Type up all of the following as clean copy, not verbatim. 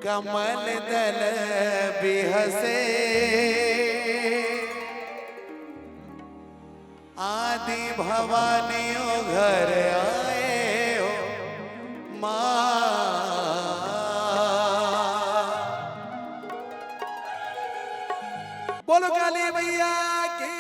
कमल दल बिहसे आदि भवानी ओ घर आए हो माँ। बोलो काली मैया की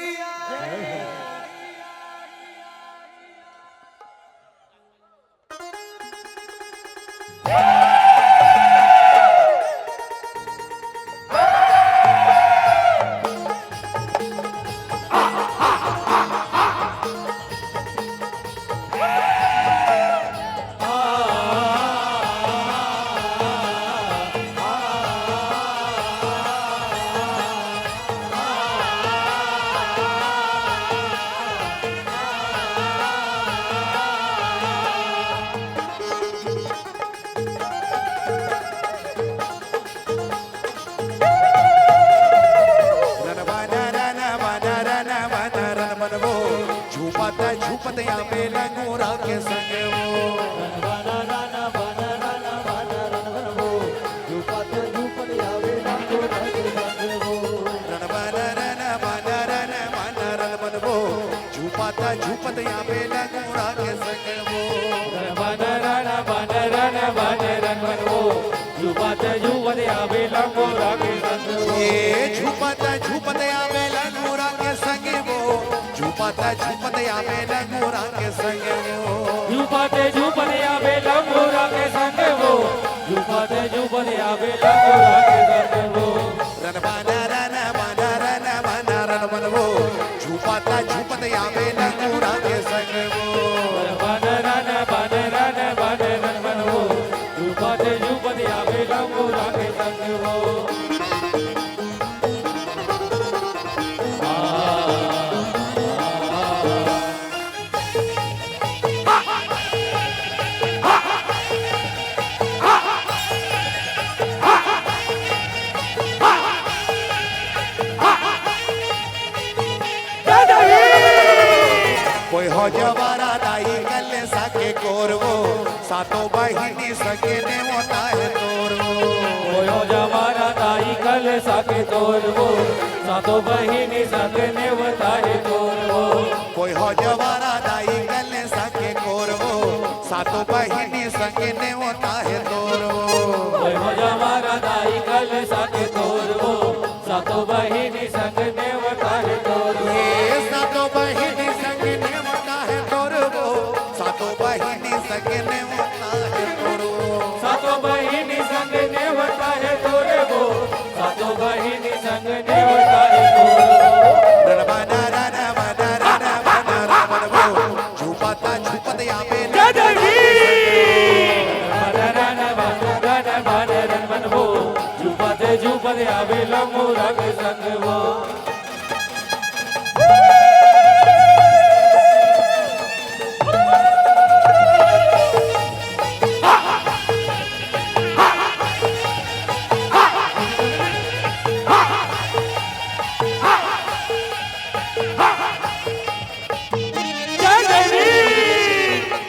झूपत यहाँ पे लंगूरा के संग वो झूपत यहाँ पे लंगूरा के संग वो झूपत झूपत यहाँ पे लंगूरा के संग ये झूपत झूपत यहाँ पे लंगूरा के संग वो झूपत झूपत यहाँ पे लंगूरा के संग वो झूपत झूपत यहाँ पे लंगूरा के संग वो झूपत झूपत यहाँ पे लंगूरा के संग वो रन बाना रन वो झूपत झूपत यहाँ पे लंगूरा के संग वो रन वो झूपत झूपत यहाँ पे लंगूरा के संग वो कोई हो जवारा दाई गल सके कोरवो सातों बहिनी सके ने होता है तोरवो कोई हो जवारा दाई गल सके तोरवो सातों बहिनी सके ने होता है तोरवो कोई हो जवारा दाई गल सके कोरवो सातों बहिनी सके ने होता है तोरवो कोई हो जवारा दाई गल सके तोरवो सातों बहिनी सके ने होता है तोरवो ये सातों बहिनी सके ने होता है तोरवो सातों बहिनी सके ने होता है तोरवो सातों बहिनी संग ने होता है तोरवो सातों बहिनी संग ने होता है तोरवो झूपता झूपत यहाँ पे झूपत झूपत यहाँ पे लंगूरा के संग वो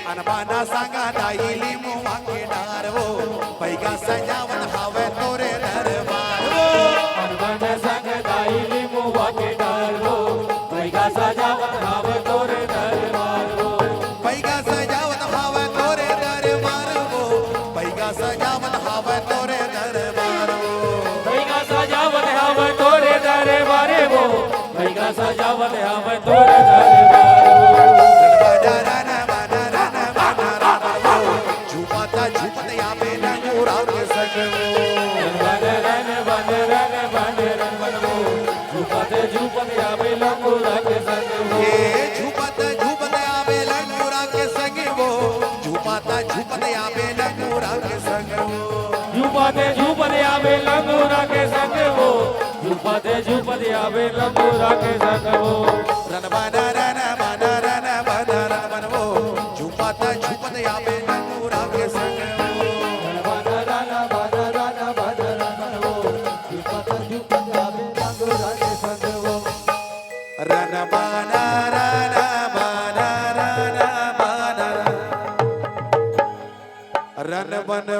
अनबाना सांगा दाईली मुवा के डार वो पैगा सजावन हावे तोरे दरबार वो अनबाना सांगा दाईली मुवा के डार वो पैगा सजावन हावे तोरे दरबार वो पैगा सजावन हावे तोरे दरबार वो पैगा सजावन हावे तोरे दरबार वो पैगा सजावन हावे तोरे दरबार वो पैगा सजावन हावे तोरे दरबार वो झूपत यहाँ पे लंगूरा के संग वो झूपत झूपत यहाँ पे लंगूरा के संग वो ये झूपत झूपत यहाँ पे लंगूरा के संग वो झूपत झूपत यहाँ पे लंगूरा के संग वो झूपत झूपत यहाँ पे लंगूरा के संग वो झूपत झूपत यहाँ पे लंगूरा के संग वो रन वो झूपत झूपत यहाँ पे लंगूरा के संग रन बाना रन बनो